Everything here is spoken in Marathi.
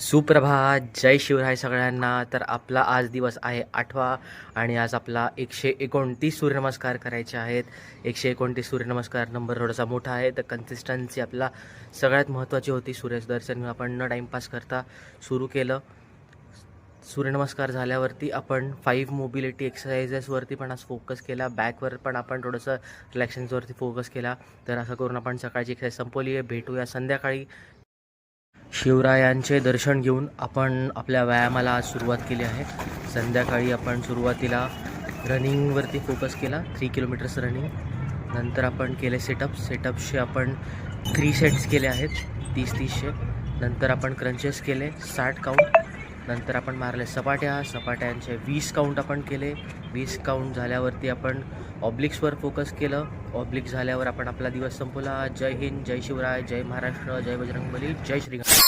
सुप्रभात, जय शिवराय सगळ्यांना. तर आपला आज दिवस आहे 8वा आणि आज आपला 129 सूर्यनमस्कार करायचे आहेत. 129 सूर्यनमस्कार नंबर थोडासा मोठा आहे, तर कन्सिस्टन्सी आपला सगळ्यात महत्त्वाची होती. सूर्यदर्शन आपण न टाईमपास करता सुरू केलं. सूर्यनमस्कार झाल्यावरती आपण 5 मोबिलिटी एक्सरसाइजेसवरती पण आज फोकस केला. बॅकवर पण आपण थोडंसं रिलॅक्शन्सवरती फोकस केला. तर असं करून आपण सकाळची एक्सरसाइज संपवली आहे. भेटूया संध्याकाळी. शिवरायांचे दर्शन घेऊन आपण आपल्या व्यायामाला आज सुरुवात केली आहे. संध्याकाळी आपण सुरुवातीला रनिंगवरती फोकस केला, 3 किलोमीटर्स रनिंग. नंतर आपण केले सेटअप्सचे आपण 3 सेट्स केले आहेत, 30-30चे. नंतर आपण क्रंचेस केले 60 काउंट. नंतर आपण मारले सपाट्यांचे 20 काउंट आपण केले. 20 काउंट झाल्यावरती आपण ऑब्लिक्सवर फोकस केलं. ऑब्लिक्स झाल्यावर आपण आपला दिवस संपवला. जय हिंद, जय शिवराय, जय महाराष्ट्र, जय बजरंगबली, जय श्रीगणेश.